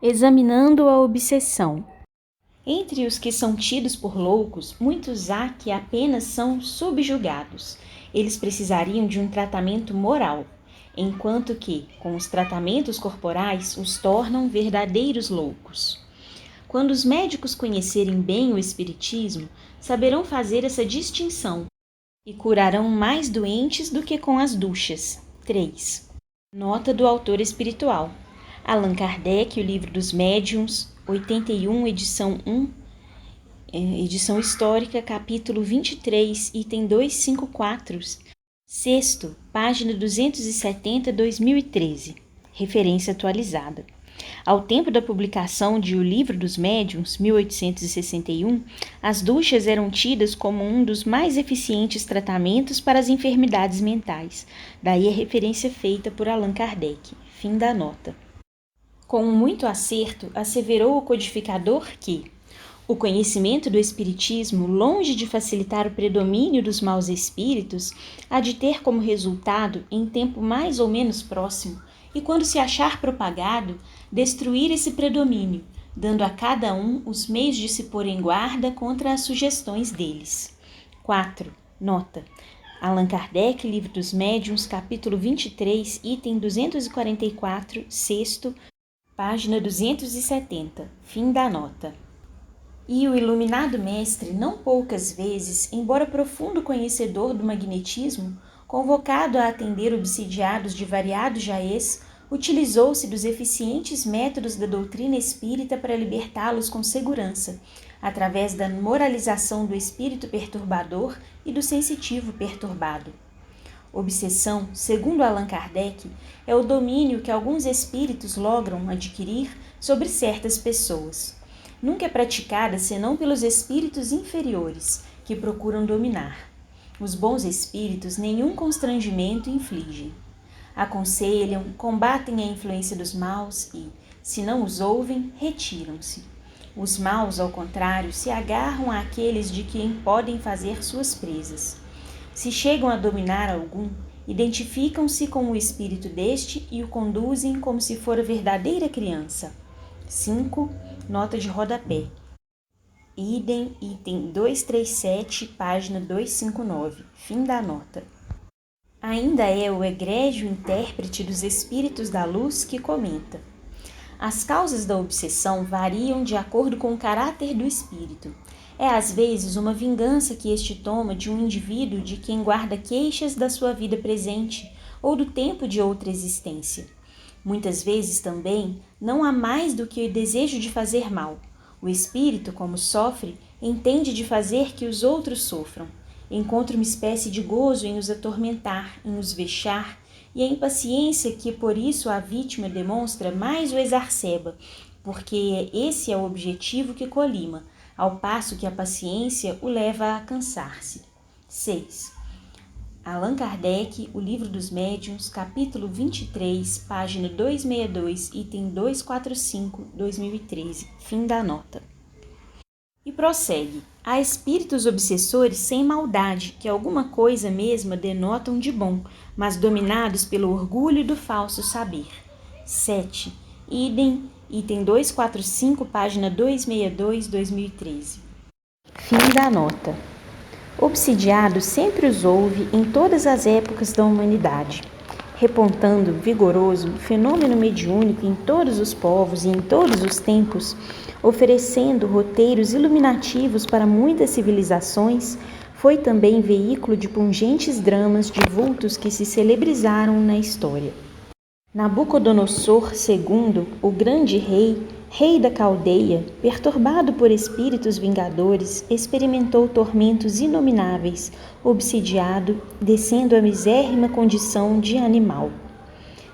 Examinando a obsessão. Entre os que são tidos por loucos, muitos há que apenas são subjugados. Eles precisariam de um tratamento moral, enquanto que, com os tratamentos corporais, os tornam verdadeiros loucos. Quando os médicos conhecerem bem o espiritismo, saberão fazer essa distinção e curarão mais doentes do que com as duchas. 3. Nota do autor espiritual. Allan Kardec, O Livro dos Médiuns, 81, edição 1, edição histórica, capítulo 23, item 254, sexto, página 270, 2013, referência atualizada. Ao tempo da publicação de O Livro dos Médiuns, 1861, as duchas eram tidas como um dos mais eficientes tratamentos para as enfermidades mentais. Daí a referência feita por Allan Kardec. Fim da nota. Com muito acerto, asseverou o codificador que o conhecimento do espiritismo, longe de facilitar o predomínio dos maus espíritos, há de ter como resultado, em tempo mais ou menos próximo, e quando se achar propagado, destruir esse predomínio, dando a cada um os meios de se pôr em guarda contra as sugestões deles. 4. Nota. Allan Kardec, Livro dos Médiuns, capítulo 23, item 244, sexto, página 270, fim da nota. E o iluminado mestre, não poucas vezes, embora profundo conhecedor do magnetismo, convocado a atender obsidiados de variado jaez, utilizou-se dos eficientes métodos da doutrina espírita para libertá-los com segurança, através da moralização do espírito perturbador e do sensitivo perturbado. Obsessão, segundo Allan Kardec, é o domínio que alguns espíritos logram adquirir sobre certas pessoas. Nunca é praticada senão pelos espíritos inferiores, que procuram dominar. Os bons espíritos nenhum constrangimento infligem. Aconselham, combatem a influência dos maus e, se não os ouvem, retiram-se. Os maus, ao contrário, se agarram àqueles de quem podem fazer suas presas. Se chegam a dominar algum, identificam-se com o espírito deste e o conduzem como se fora verdadeira criança. 5. Nota de rodapé. Idem, item 237, página 259. Fim da nota. Ainda é o egrégio intérprete dos espíritos da luz que comenta. As causas da obsessão variam de acordo com o caráter do espírito. É às vezes uma vingança que este toma de um indivíduo de quem guarda queixas da sua vida presente ou do tempo de outra existência. Muitas vezes também não há mais do que o desejo de fazer mal. O espírito, como sofre, entende de fazer que os outros sofram. Encontra uma espécie de gozo em os atormentar, em os vexar, e a impaciência que por isso a vítima demonstra mais o exacerba, porque esse é o objetivo que colima, ao passo que a paciência o leva a cansar-se. 6. Allan Kardec, O Livro dos Médiuns, capítulo 23, página 262, item 245, 2013, fim da nota. E prossegue. Há espíritos obsessores sem maldade, que alguma coisa mesma denotam de bom, mas dominados pelo orgulho do falso saber. 7. Idem, item 245, página 262, 2013. Fim da nota. Obsidiado sempre os houve em todas as épocas da humanidade, repontando vigoroso, fenômeno mediúnico em todos os povos e em todos os tempos, oferecendo roteiros iluminativos para muitas civilizações, foi também veículo de pungentes dramas de vultos que se celebrizaram na história. Nabucodonosor II, o grande rei da Caldeia, perturbado por espíritos vingadores, experimentou tormentos inomináveis, obsidiado, descendo à misérrima condição de animal.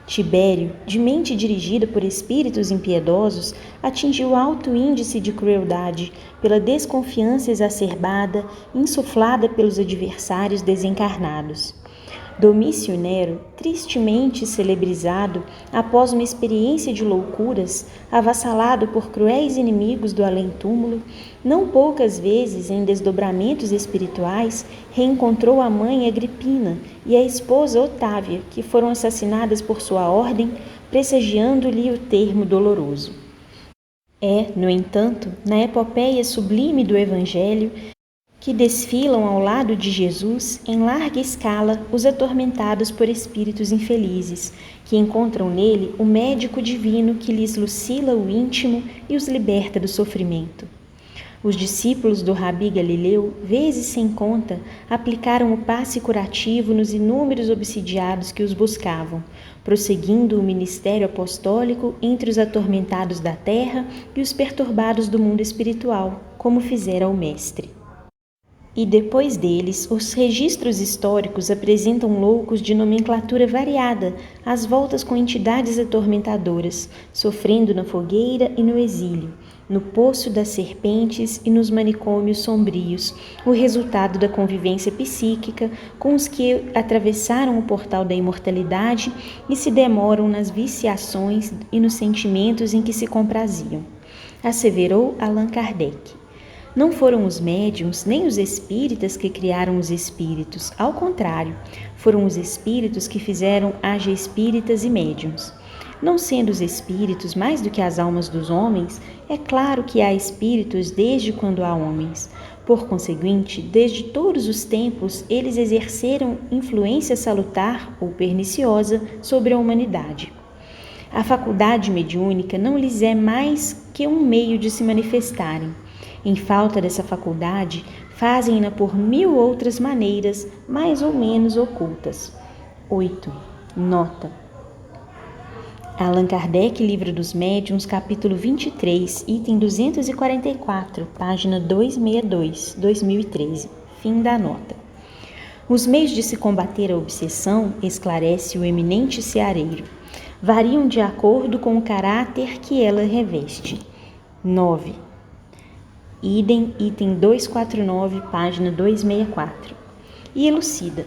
Tibério, de mente dirigida por espíritos impiedosos, atingiu alto índice de crueldade pela desconfiança exacerbada, insuflada pelos adversários desencarnados. Domício Nero, tristemente celebrizado após uma experiência de loucuras, avassalado por cruéis inimigos do além-túmulo, não poucas vezes em desdobramentos espirituais reencontrou a mãe Agripina e a esposa Otávia, que foram assassinadas por sua ordem, pressagiando-lhe o termo doloroso. É, no entanto, na epopeia sublime do Evangelho, que desfilam ao lado de Jesus, em larga escala, os atormentados por espíritos infelizes, que encontram nele o médico divino que lhes lucila o íntimo e os liberta do sofrimento. Os discípulos do Rabi Galileu, vezes sem conta, aplicaram o passe curativo nos inúmeros obsidiados que os buscavam, prosseguindo o ministério apostólico entre os atormentados da terra e os perturbados do mundo espiritual, como fizera o Mestre. E depois deles, os registros históricos apresentam loucos de nomenclatura variada, às voltas com entidades atormentadoras, sofrendo na fogueira e no exílio, no poço das serpentes e nos manicômios sombrios, o resultado da convivência psíquica com os que atravessaram o portal da imortalidade e se demoram nas viciações e nos sentimentos em que se compraziam. Asseverou Allan Kardec. Não foram os médiuns nem os espíritas que criaram os espíritos, ao contrário, foram os espíritos que fizeram haja espíritas e médiuns. Não sendo os espíritos mais do que as almas dos homens, é claro que há espíritos desde quando há homens. Por conseguinte, desde todos os tempos, eles exerceram influência salutar ou perniciosa sobre a humanidade. A faculdade mediúnica não lhes é mais que um meio de se manifestarem. Em falta dessa faculdade, fazem-na por 1000 outras maneiras, mais ou menos ocultas. 8. Nota. Allan Kardec, Livro dos Médiuns, capítulo 23, item 244, página 262, 2013. Fim da nota. Os meios de se combater a obsessão, esclarece o eminente ceareiro, variam de acordo com o caráter que ela reveste. 9. Idem, item 249, página 264. E elucida.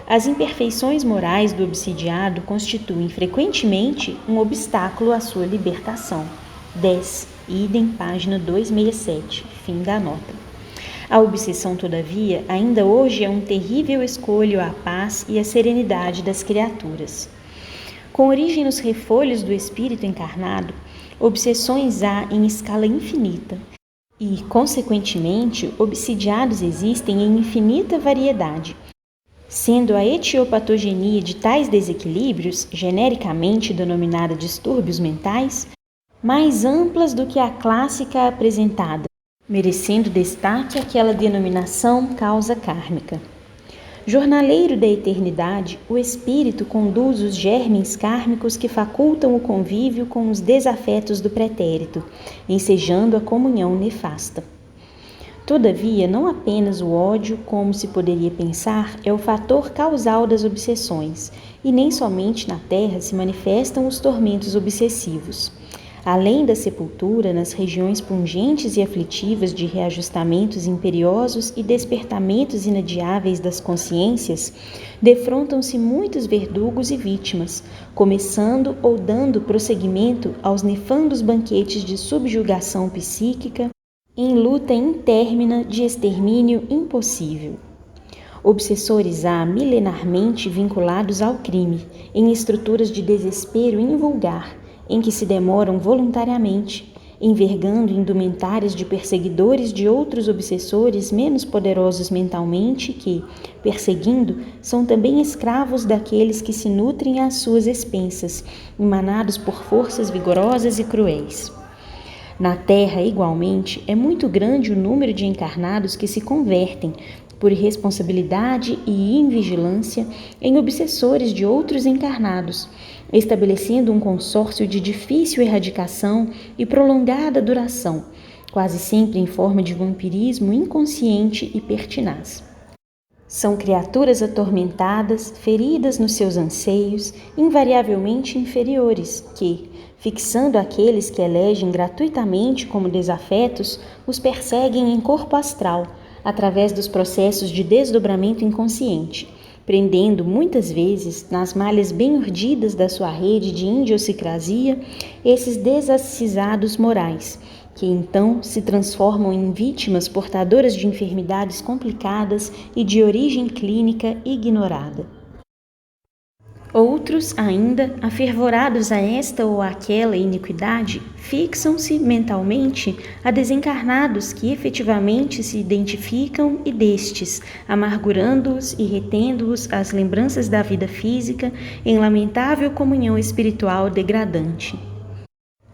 As imperfeições morais do obsidiado constituem frequentemente um obstáculo à sua libertação. 10. Idem, página 267. Fim da nota. A obsessão, todavia, ainda hoje é um terrível escolho à paz e à serenidade das criaturas. Com origem nos refolhos do espírito encarnado, obsessões há em escala infinita. E, consequentemente, obsidiados existem em infinita variedade, sendo a etiopatogenia de tais desequilíbrios, genericamente denominada distúrbios mentais, mais amplas do que a clássica apresentada, merecendo destaque aquela denominação causa kármica. Jornaleiro da eternidade, o espírito conduz os germes kármicos que facultam o convívio com os desafetos do pretérito, ensejando a comunhão nefasta. Todavia, não apenas o ódio, como se poderia pensar, é o fator causal das obsessões, e nem somente na terra se manifestam os tormentos obsessivos. Além da sepultura, nas regiões pungentes e aflitivas de reajustamentos imperiosos e despertamentos inadiáveis das consciências, defrontam-se muitos verdugos e vítimas, começando ou dando prosseguimento aos nefandos banquetes de subjugação psíquica, em luta intérmina de extermínio impossível. Obsessores há milenarmente vinculados ao crime, em estruturas de desespero invulgar, em que se demoram voluntariamente, envergando indumentárias de perseguidores de outros obsessores menos poderosos mentalmente que, perseguindo, são também escravos daqueles que se nutrem às suas expensas, emanados por forças vigorosas e cruéis. Na Terra, igualmente, é muito grande o número de encarnados que se convertem, por irresponsabilidade e invigilância, em obsessores de outros encarnados, estabelecendo um consórcio de difícil erradicação e prolongada duração, quase sempre em forma de vampirismo inconsciente e pertinaz. São criaturas atormentadas, feridas nos seus anseios, invariavelmente inferiores, que, fixando aqueles que elegem gratuitamente como desafetos, os perseguem em corpo astral, através dos processos de desdobramento inconsciente, prendendo muitas vezes, nas malhas bem urdidas da sua rede de idiosincrasia, esses desacisados morais, que então se transformam em vítimas portadoras de enfermidades complicadas e de origem clínica ignorada. Outros, ainda, afervorados a esta ou aquela iniquidade, fixam-se mentalmente a desencarnados que efetivamente se identificam e destes, amargurando-os e retendo-os às lembranças da vida física em lamentável comunhão espiritual degradante.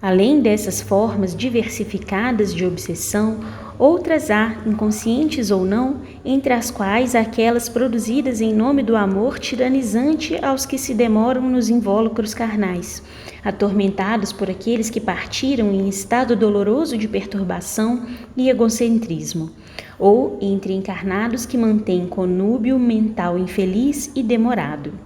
Além dessas formas diversificadas de obsessão, outras há, inconscientes ou não, entre as quais aquelas produzidas em nome do amor tiranizante aos que se demoram nos invólucros carnais, atormentados por aqueles que partiram em estado doloroso de perturbação e egocentrismo, ou entre encarnados que mantêm conúbio mental infeliz e demorado.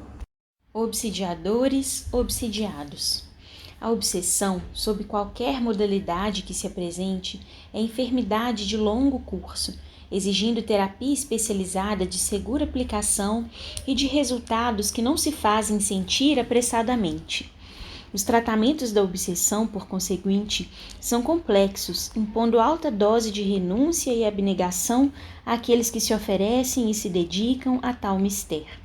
Obsidiadores, obsidiados. A obsessão, sob qualquer modalidade que se apresente, é enfermidade de longo curso, exigindo terapia especializada de segura aplicação e de resultados que não se fazem sentir apressadamente. Os tratamentos da obsessão, por conseguinte, são complexos, impondo alta dose de renúncia e abnegação àqueles que se oferecem e se dedicam a tal mistério.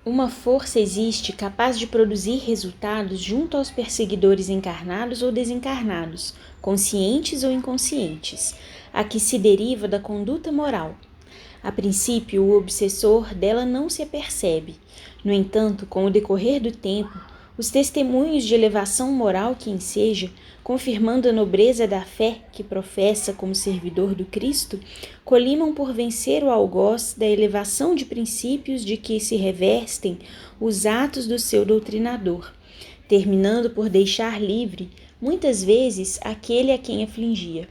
Uma força existe capaz de produzir resultados junto aos perseguidores encarnados ou desencarnados, conscientes ou inconscientes, a que se deriva da conduta moral. A princípio, o obsessor dela não se apercebe. No entanto, com o decorrer do tempo, os testemunhos de elevação moral que enseja, confirmando a nobreza da fé que professa como servidor do Cristo, colimam por vencer o algoz da elevação de princípios de que se revestem os atos do seu doutrinador, terminando por deixar livre, muitas vezes, aquele a quem afligia.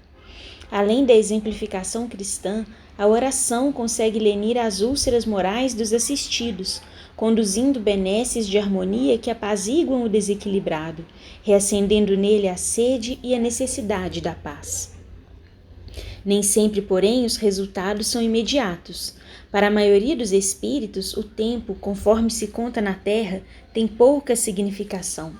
Além da exemplificação cristã, a oração consegue lenir as úlceras morais dos assistidos, conduzindo benesses de harmonia que apaziguam o desequilibrado, reacendendo nele a sede e a necessidade da paz. Nem sempre, porém, os resultados são imediatos. Para a maioria dos espíritos, o tempo, conforme se conta na Terra, tem pouca significação.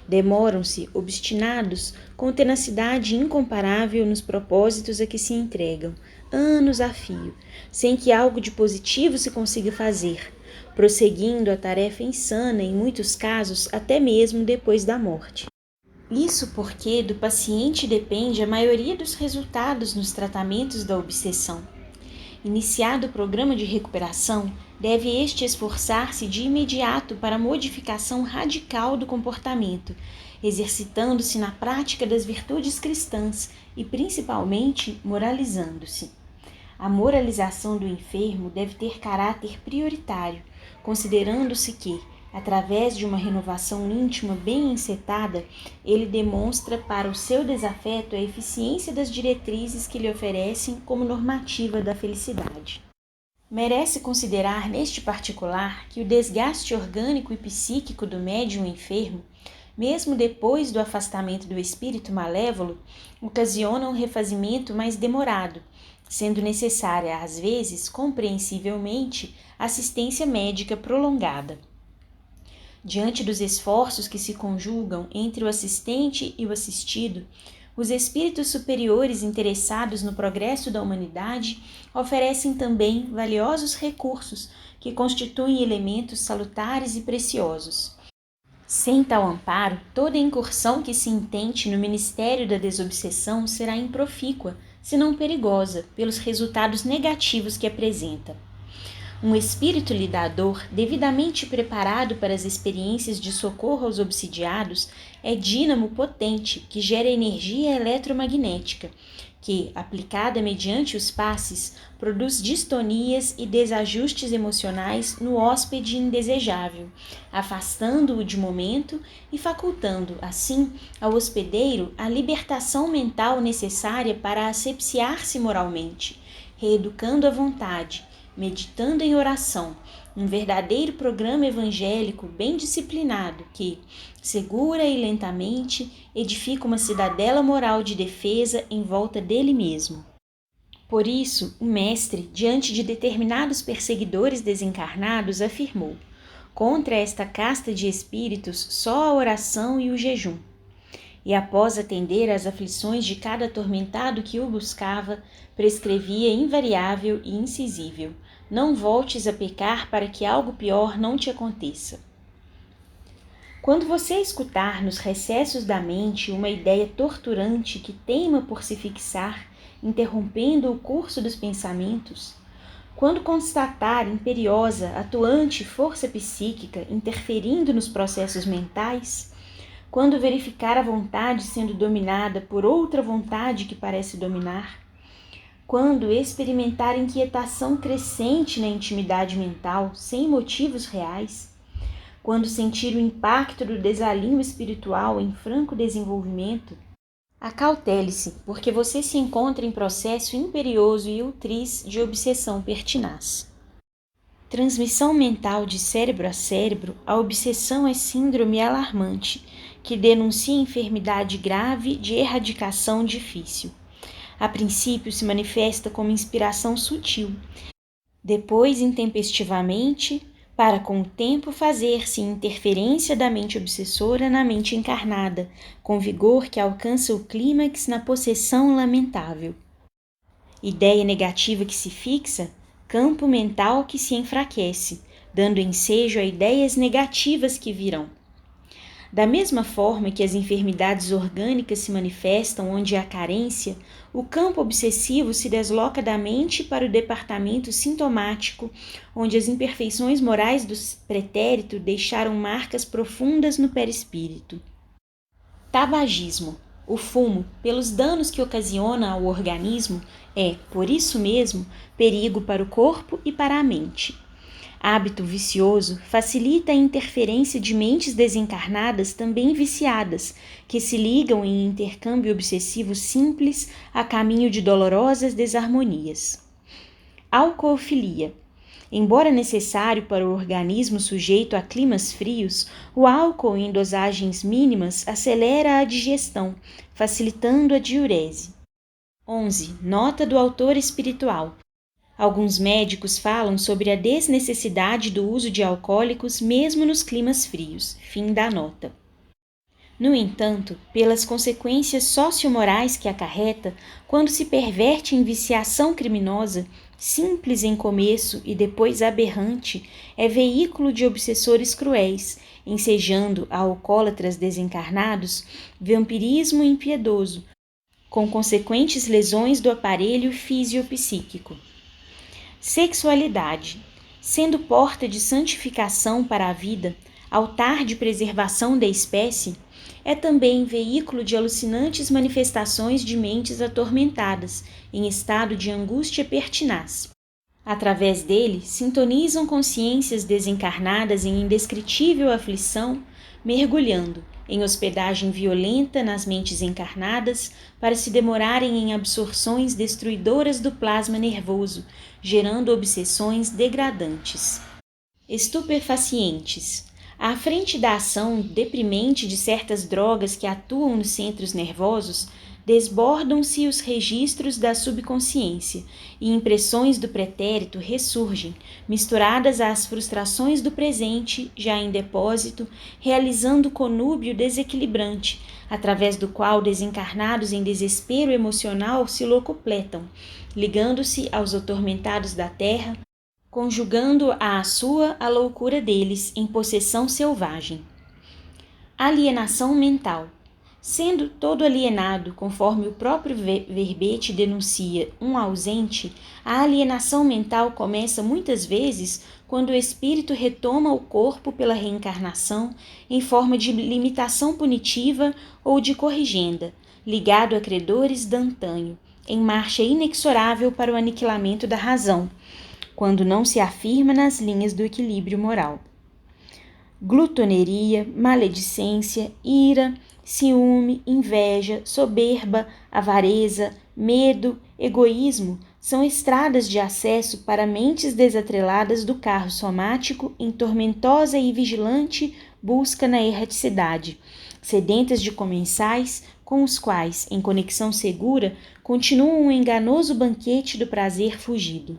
Demoram-se, obstinados, com tenacidade incomparável nos propósitos a que se entregam, anos a fio, sem que algo de positivo se consiga fazer, prosseguindo a tarefa insana, em muitos casos, até mesmo depois da morte. Isso porque do paciente depende a maioria dos resultados nos tratamentos da obsessão. Iniciado o programa de recuperação, deve este esforçar-se de imediato para a modificação radical do comportamento, exercitando-se na prática das virtudes cristãs e, principalmente, moralizando-se. A moralização do enfermo deve ter caráter prioritário, considerando-se que, através de uma renovação íntima bem encetada, ele demonstra para o seu desafeto a eficiência das diretrizes que lhe oferecem como normativa da felicidade. Merece considerar neste particular que o desgaste orgânico e psíquico do médium enfermo, mesmo depois do afastamento do espírito malévolo, ocasiona um refazimento mais demorado, sendo necessária, às vezes, compreensivelmente, assistência médica prolongada. Diante dos esforços que se conjugam entre o assistente e o assistido, os espíritos superiores interessados no progresso da humanidade oferecem também valiosos recursos que constituem elementos salutares e preciosos. Sem tal amparo, toda incursão que se intente no ministério da desobsessão será improfícua, se não perigosa, pelos resultados negativos que apresenta. Um espírito lidador, devidamente preparado para as experiências de socorro aos obsidiados, é dínamo potente que gera energia eletromagnética, que, aplicada mediante os passes, produz distonias e desajustes emocionais no hóspede indesejável, afastando-o de momento e facultando, assim, ao hospedeiro a libertação mental necessária para asepsiar-se moralmente, reeducando a vontade, meditando em oração, um verdadeiro programa evangélico bem disciplinado que, segura e lentamente, edifica uma cidadela moral de defesa em volta dele mesmo. Por isso, o mestre, diante de determinados perseguidores desencarnados, afirmou: contra esta casta de espíritos só a oração e o jejum. E após atender às aflições de cada atormentado que o buscava, prescrevia invariável e incisível: não voltes a pecar para que algo pior não te aconteça. Quando você escutar nos recessos da mente uma ideia torturante que teima por se fixar, interrompendo o curso dos pensamentos, quando constatar imperiosa, atuante força psíquica interferindo nos processos mentais, quando verificar a vontade sendo dominada por outra vontade que parece dominar, quando experimentar inquietação crescente na intimidade mental sem motivos reais, quando sentir o impacto do desalinho espiritual em franco desenvolvimento, acautele-se, porque você se encontra em processo imperioso e ultriz de obsessão pertinaz. Transmissão mental de cérebro a cérebro, a obsessão é síndrome alarmante, que denuncia enfermidade grave de erradicação difícil. A princípio se manifesta como inspiração sutil, depois intempestivamente, para com o tempo fazer-se interferência da mente obsessora na mente encarnada, com vigor que alcança o clímax na possessão lamentável. Ideia negativa que se fixa, campo mental que se enfraquece, dando ensejo a ideias negativas que virão. Da mesma forma que as enfermidades orgânicas se manifestam onde há carência, o campo obsessivo se desloca da mente para o departamento sintomático, onde as imperfeições morais do pretérito deixaram marcas profundas no perispírito. Tabagismo. O fumo, pelos danos que ocasiona ao organismo, é, por isso mesmo, perigo para o corpo e para a mente. Hábito vicioso facilita a interferência de mentes desencarnadas também viciadas, que se ligam em intercâmbio obsessivo simples a caminho de dolorosas desarmonias. Alcoofilia. Embora necessário para o organismo sujeito a climas frios, o álcool em dosagens mínimas acelera a digestão, facilitando a diurese. 11. Nota do autor espiritual. Alguns médicos falam sobre a desnecessidade do uso de alcoólicos mesmo nos climas frios. Fim da nota. No entanto, pelas consequências sociomorais que acarreta, quando se perverte em viciação criminosa, simples em começo e depois aberrante, é veículo de obsessores cruéis, ensejando a alcoólatras desencarnados vampirismo impiedoso, com consequentes lesões do aparelho fisiopsíquico. Sexualidade. Sendo porta de santificação para a vida, altar de preservação da espécie, é também veículo de alucinantes manifestações de mentes atormentadas, em estado de angústia pertinaz. Através dele, sintonizam consciências desencarnadas em indescritível aflição, mergulhando em hospedagem violenta nas mentes encarnadas para se demorarem em absorções destruidoras do plasma nervoso, gerando obsessões degradantes. Estupefacientes. À frente da ação deprimente de certas drogas que atuam nos centros nervosos, desbordam-se os registros da subconsciência e impressões do pretérito ressurgem, misturadas às frustrações do presente, já em depósito, realizando conúbio desequilibrante, através do qual desencarnados em desespero emocional se locupletam, ligando-se aos atormentados da terra, conjugando à sua a loucura deles em possessão selvagem. Alienação mental. Sendo todo alienado, conforme o próprio verbete denuncia, um ausente, a alienação mental começa muitas vezes quando o espírito retoma o corpo pela reencarnação em forma de limitação punitiva ou de corrigenda, ligado a credores d'antanho, em marcha inexorável para o aniquilamento da razão, quando não se afirma nas linhas do equilíbrio moral. Glutoneria, maledicência, ira, ciúme, inveja, soberba, avareza, medo, egoísmo são estradas de acesso para mentes desatreladas do carro somático em tormentosa e vigilante busca na erraticidade, sedentas de comensais com os quais, em conexão segura, continuam um enganoso banquete do prazer fugido.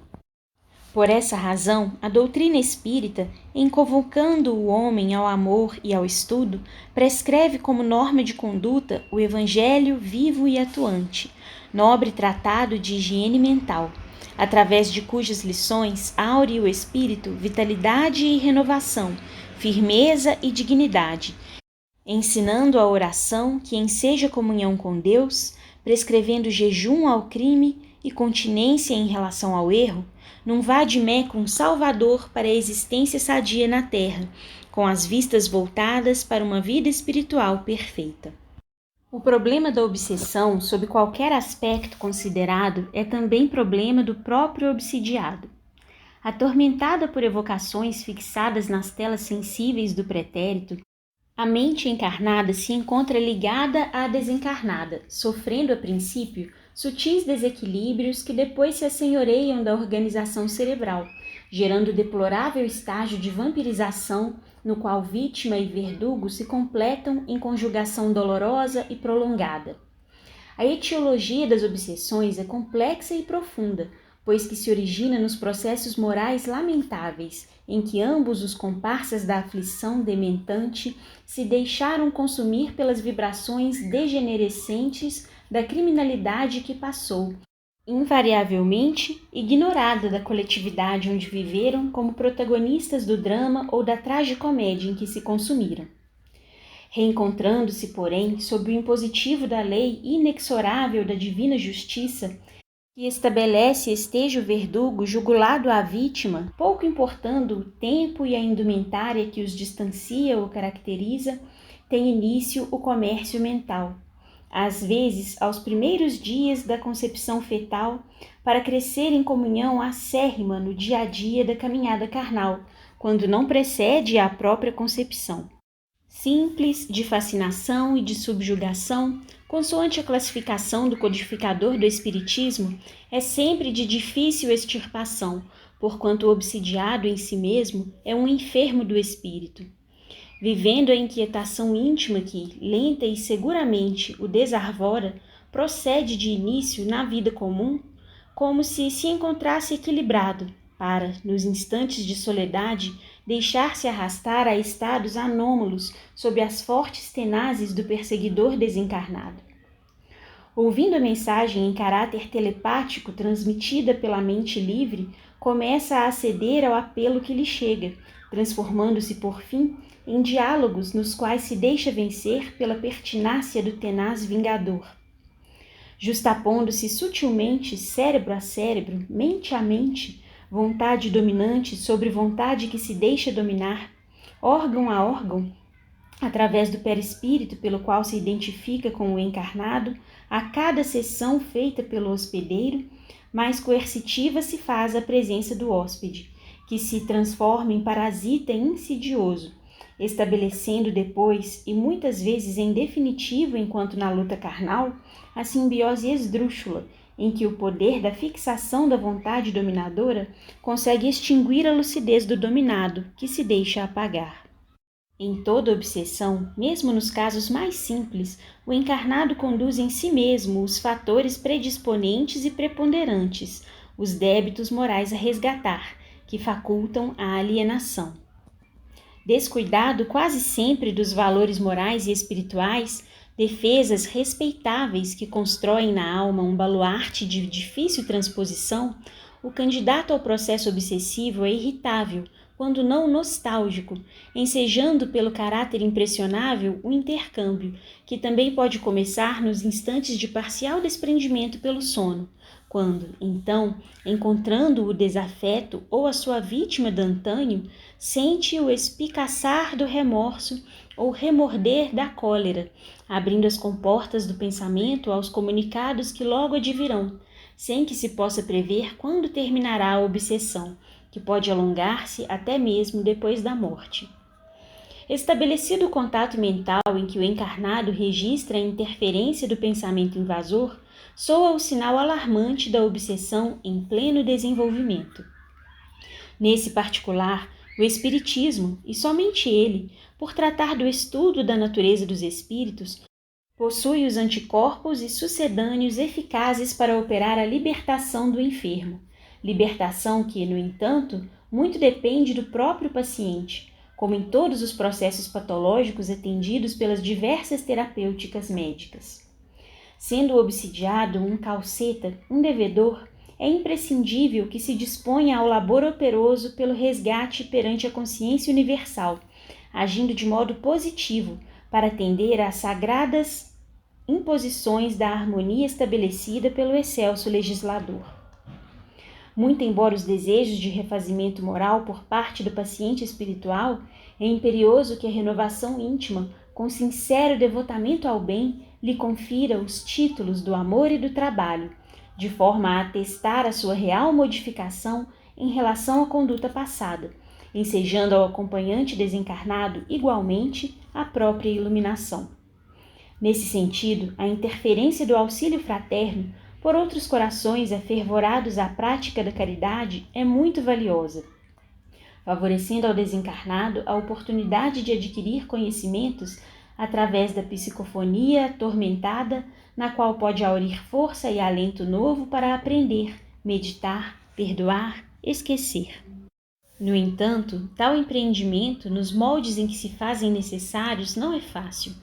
Por essa razão, a doutrina espírita, em convocando o homem ao amor e ao estudo, prescreve como norma de conduta o Evangelho vivo e atuante, nobre tratado de higiene mental, através de cujas lições aure o espírito vitalidade e renovação, firmeza e dignidade, ensinando a oração que enseja comunhão com Deus, prescrevendo jejum ao crime e continência em relação ao erro, num vade-mecum salvador para a existência sadia na terra, com as vistas voltadas para uma vida espiritual perfeita. O problema da obsessão, sob qualquer aspecto considerado, é também problema do próprio obsidiado. Atormentada por evocações fixadas nas telas sensíveis do pretérito, a mente encarnada se encontra ligada à desencarnada, sofrendo a princípio sutis desequilíbrios que depois se assenhoreiam da organização cerebral, gerando deplorável estágio de vampirização no qual vítima e verdugo se completam em conjugação dolorosa e prolongada. A etiologia das obsessões é complexa e profunda, pois que se origina nos processos morais lamentáveis, em que ambos os comparsas da aflição dementante se deixaram consumir pelas vibrações degenerescentes da criminalidade que passou, invariavelmente ignorada da coletividade onde viveram como protagonistas do drama ou da tragicomédia em que se consumiram. Reencontrando-se, porém, sob o impositivo da lei inexorável da divina justiça, que estabelece esteja o verdugo jugulado à vítima, pouco importando o tempo e a indumentária que os distancia ou caracteriza, tem início o comércio mental, às vezes aos primeiros dias da concepção fetal, para crescer em comunhão acérrima no dia a dia da caminhada carnal, quando não precede a própria concepção. Simples, de fascinação e de subjugação, consoante a classificação do codificador do Espiritismo, é sempre de difícil extirpação, porquanto o obsidiado em si mesmo é um enfermo do espírito. Vivendo a inquietação íntima que, lenta e seguramente, o desarvora, procede de início na vida comum, como se encontrasse equilibrado, para, nos instantes de soledade, deixar-se arrastar a estados anômalos sob as fortes tenazes do perseguidor desencarnado. Ouvindo a mensagem em caráter telepático transmitida pela mente livre, começa a aceder ao apelo que lhe chega, transformando-se, por fim, em diálogos nos quais se deixa vencer pela pertinácia do tenaz vingador. Justapondo-se sutilmente, cérebro a cérebro, mente a mente, vontade dominante sobre vontade que se deixa dominar, órgão a órgão, através do perispírito pelo qual se identifica com o encarnado, a cada sessão feita pelo hospedeiro, mais coercitiva se faz a presença do hóspede, que se transforma em parasita insidioso, estabelecendo depois, e muitas vezes em definitivo enquanto na luta carnal, a simbiose esdrúxula, em que o poder da fixação da vontade dominadora consegue extinguir a lucidez do dominado, que se deixa apagar. Em toda obsessão, mesmo nos casos mais simples, o encarnado conduz em si mesmo os fatores predisponentes e preponderantes, os débitos morais a resgatar, que facultam a alienação. Descuidado quase sempre dos valores morais e espirituais, defesas respeitáveis que constroem na alma um baluarte de difícil transposição, o candidato ao processo obsessivo é irritável, quando não nostálgico, ensejando pelo caráter impressionável o intercâmbio, que também pode começar nos instantes de parcial desprendimento pelo sono, quando, então, encontrando o desafeto ou a sua vítima d'antanho, sente o espicaçar do remorso ou remorder da cólera, abrindo as comportas do pensamento aos comunicados que logo advirão, sem que se possa prever quando terminará a obsessão, que pode alongar-se até mesmo depois da morte. Estabelecido o contato mental em que o encarnado registra a interferência do pensamento invasor, soa o sinal alarmante da obsessão em pleno desenvolvimento. Nesse particular, o Espiritismo, e somente ele, por tratar do estudo da natureza dos espíritos, possui os anticorpos e sucedâneos eficazes para operar a libertação do enfermo, libertação que, no entanto, muito depende do próprio paciente, como em todos os processos patológicos atendidos pelas diversas terapêuticas médicas. Sendo o obsidiado um calceta, um devedor, é imprescindível que se disponha ao labor operoso pelo resgate perante a consciência universal, agindo de modo positivo, para atender às sagradas imposições da harmonia estabelecida pelo excelso legislador. Muito embora os desejos de refazimento moral por parte do paciente espiritual, é imperioso que a renovação íntima, com sincero devotamento ao bem, lhe confira os títulos do amor e do trabalho, de forma a atestar a sua real modificação em relação à conduta passada, ensejando ao acompanhante desencarnado igualmente a própria iluminação. Nesse sentido, a interferência do auxílio fraterno por outros corações afervorados à prática da caridade é muito valiosa, favorecendo ao desencarnado a oportunidade de adquirir conhecimentos através da psicofonia atormentada, na qual pode aurir força e alento novo para aprender, meditar, perdoar, esquecer. No entanto, tal empreendimento, nos moldes em que se fazem necessários, não é fácil.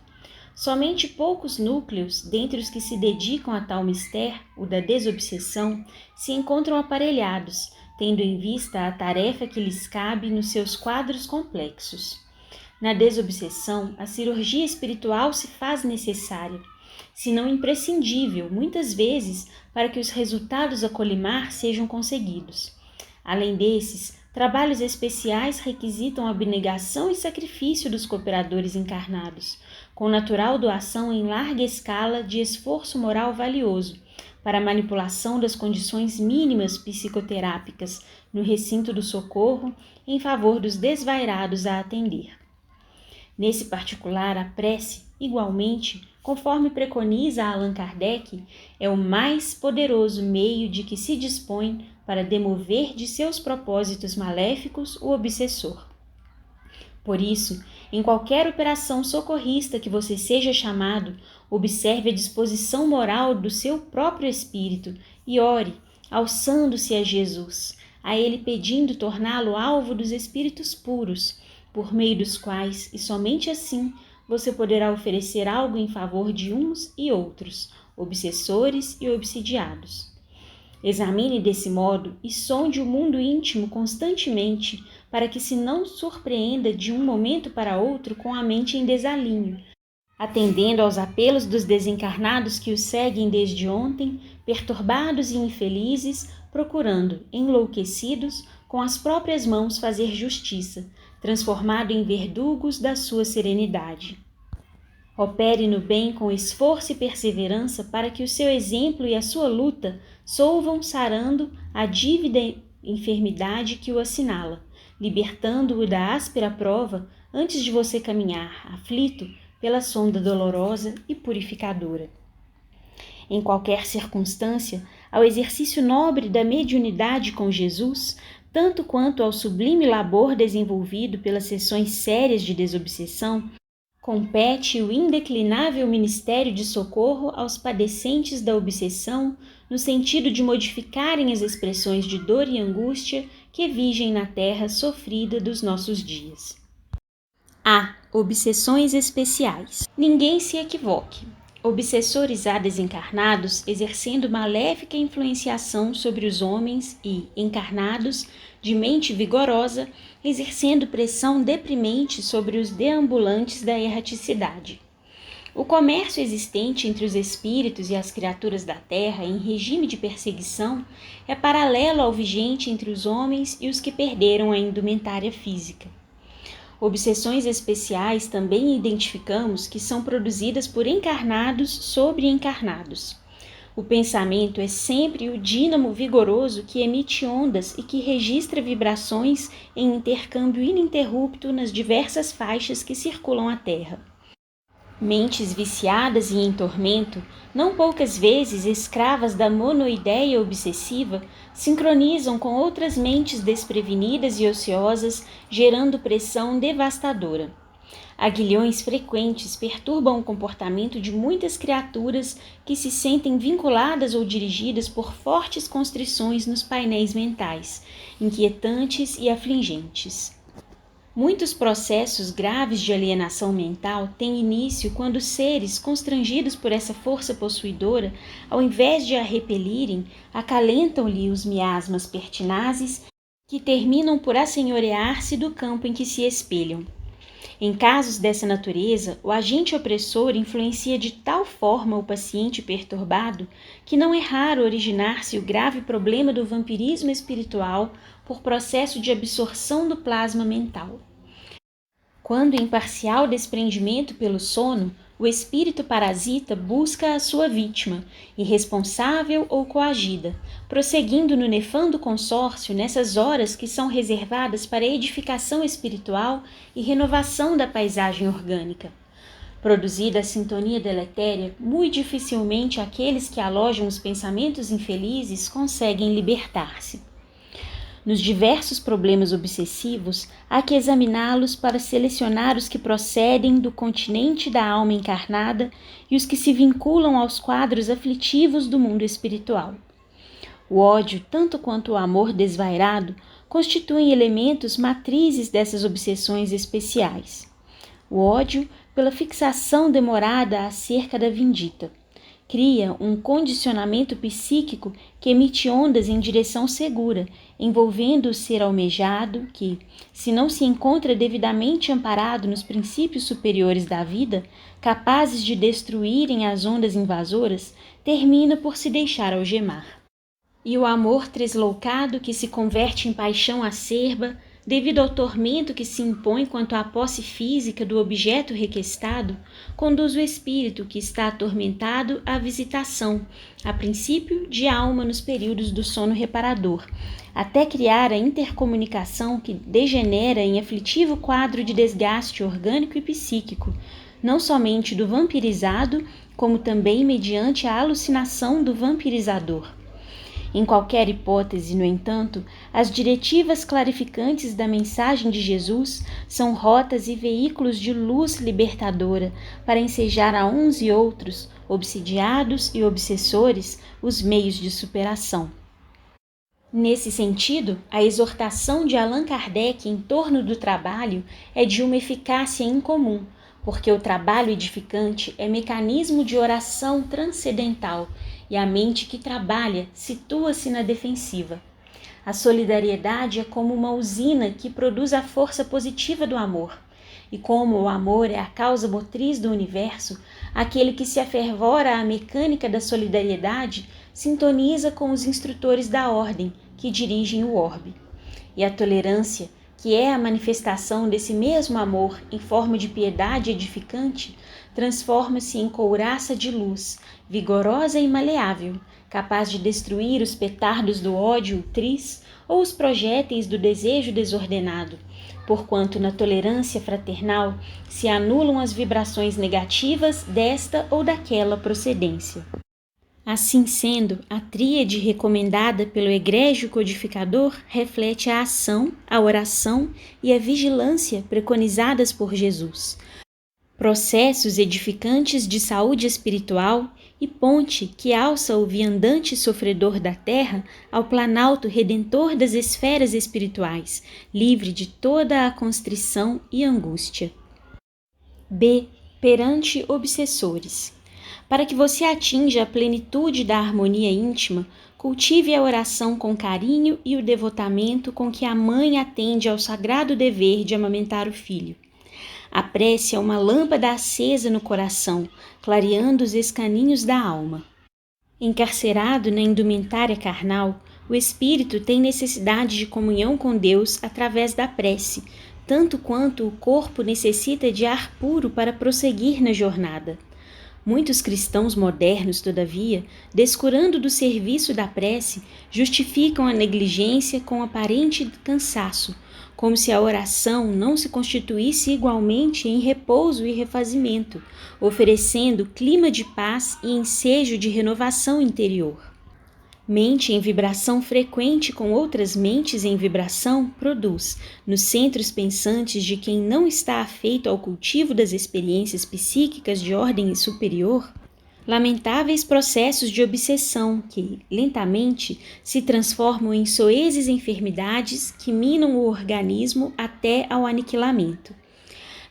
Somente poucos núcleos, dentre os que se dedicam a tal mistério, o da desobsessão, se encontram aparelhados, tendo em vista a tarefa que lhes cabe nos seus quadros complexos. Na desobsessão, a cirurgia espiritual se faz necessária, se não imprescindível, muitas vezes, para que os resultados a colimar sejam conseguidos. Além desses, trabalhos especiais requisitam abnegação e sacrifício dos cooperadores encarnados, com natural doação em larga escala de esforço moral valioso, para a manipulação das condições mínimas psicoterápicas no recinto do socorro em favor dos desvairados a atender. Nesse particular, a prece, igualmente, conforme preconiza Allan Kardec, é o mais poderoso meio de que se dispõe para demover de seus propósitos maléficos o obsessor. Por isso, em qualquer operação socorrista que você seja chamado, observe a disposição moral do seu próprio espírito e ore, alçando-se a Jesus, a ele pedindo torná-lo alvo dos espíritos puros, por meio dos quais, e somente assim, você poderá oferecer algo em favor de uns e outros, obsessores e obsidiados. Examine desse modo e sonde o mundo íntimo constantemente, para que se não surpreenda de um momento para outro com a mente em desalinho, atendendo aos apelos dos desencarnados que o seguem desde ontem, perturbados e infelizes, procurando, enlouquecidos, com as próprias mãos fazer justiça, transformado em verdugos da sua serenidade. Opere no bem com esforço e perseverança para que o seu exemplo e a sua luta solvam sarando a dívida enfermidade que o assinala, libertando-o da áspera prova antes de você caminhar, aflito, pela sonda dolorosa e purificadora. Em qualquer circunstância, ao exercício nobre da mediunidade com Jesus, tanto quanto ao sublime labor desenvolvido pelas sessões sérias de desobsessão, compete o indeclinável ministério de socorro aos padecentes da obsessão, no sentido de modificarem as expressões de dor e angústia que vigem na terra sofrida dos nossos dias. A. Obsessões especiais. Ninguém se equivoque. Obsessores há desencarnados exercendo maléfica influenciação sobre os homens e, encarnados, de mente vigorosa, exercendo pressão deprimente sobre os deambulantes da erraticidade. O comércio existente entre os espíritos e as criaturas da terra em regime de perseguição é paralelo ao vigente entre os homens e os que perderam a indumentária física. Obsessões especiais também identificamos que são produzidas por encarnados sobre encarnados. O pensamento é sempre o dínamo vigoroso que emite ondas e que registra vibrações em intercâmbio ininterrupto nas diversas faixas que circulam a Terra. Mentes viciadas e em tormento, não poucas vezes escravas da monoideia obsessiva, sincronizam com outras mentes desprevenidas e ociosas, gerando pressão devastadora. Aguilhões frequentes perturbam o comportamento de muitas criaturas que se sentem vinculadas ou dirigidas por fortes constrições nos painéis mentais, inquietantes e afligentes. Muitos processos graves de alienação mental têm início quando os seres, constrangidos por essa força possuidora, ao invés de a repelirem, acalentam-lhe os miasmas pertinazes que terminam por assenhorear-se do campo em que se espelham. Em casos dessa natureza, o agente opressor influencia de tal forma o paciente perturbado que não é raro originar-se o grave problema do vampirismo espiritual por processo de absorção do plasma mental. Quando em parcial desprendimento pelo sono, o espírito parasita busca a sua vítima, irresponsável ou coagida, prosseguindo no nefando consórcio nessas horas que são reservadas para edificação espiritual e renovação da paisagem orgânica. Produzida a sintonia deletéria, muito dificilmente aqueles que alojam os pensamentos infelizes conseguem libertar-se. Nos diversos problemas obsessivos, há que examiná-los para selecionar os que procedem do continente da alma encarnada e os que se vinculam aos quadros aflitivos do mundo espiritual. O ódio, tanto quanto o amor desvairado, constituem elementos matrizes dessas obsessões especiais. O ódio, pela fixação demorada acerca da vindita, cria um condicionamento psíquico que emite ondas em direção segura, envolvendo o ser almejado que, se não se encontra devidamente amparado nos princípios superiores da vida, capazes de destruírem as ondas invasoras, termina por se deixar algemar. E o amor tresloucado que se converte em paixão acerba, devido ao tormento que se impõe quanto à posse física do objeto requestado, conduz o espírito que está atormentado à visitação, a princípio de alma nos períodos do sono reparador, até criar a intercomunicação que degenera em aflitivo quadro de desgaste orgânico e psíquico, não somente do vampirizado, como também mediante a alucinação do vampirizador. Em qualquer hipótese, no entanto, as diretivas clarificantes da mensagem de Jesus são rotas e veículos de luz libertadora para ensejar a uns e outros, obsidiados e obsessores, os meios de superação. Nesse sentido, a exortação de Allan Kardec em torno do trabalho é de uma eficácia incomum, porque o trabalho edificante é mecanismo de oração transcendental e a mente que trabalha situa-se na defensiva. A solidariedade é como uma usina que produz a força positiva do amor. E como o amor é a causa motriz do universo, aquele que se afervora à mecânica da solidariedade sintoniza com os instrutores da ordem que dirigem o orbe. E a tolerância, que é a manifestação desse mesmo amor em forma de piedade edificante, transforma-se em couraça de luz, vigorosa e maleável, capaz de destruir os petardos do ódio ultriz ou os projéteis do desejo desordenado, porquanto na tolerância fraternal se anulam as vibrações negativas desta ou daquela procedência. Assim sendo, a tríade recomendada pelo egrégio codificador reflete a ação, a oração e a vigilância preconizadas por Jesus, processos edificantes de saúde espiritual e ponte que alça o viandante sofredor da terra ao planalto redentor das esferas espirituais, livre de toda a constrição e angústia. B. Perante obsessores. Para que você atinja a plenitude da harmonia íntima, cultive a oração com carinho e o devotamento com que a mãe atende ao sagrado dever de amamentar o filho. A prece é uma lâmpada acesa no coração, clareando os escaninhos da alma. Encarcerado na indumentária carnal, o espírito tem necessidade de comunhão com Deus através da prece, tanto quanto o corpo necessita de ar puro para prosseguir na jornada. Muitos cristãos modernos, todavia, descurando do serviço da prece, justificam a negligência com aparente cansaço, como se a oração não se constituísse igualmente em repouso e refazimento, oferecendo clima de paz e ensejo de renovação interior. Mente em vibração frequente com outras mentes em vibração produz, nos centros pensantes de quem não está afeito ao cultivo das experiências psíquicas de ordem superior, lamentáveis processos de obsessão que, lentamente, se transformam em soezes enfermidades que minam o organismo até ao aniquilamento.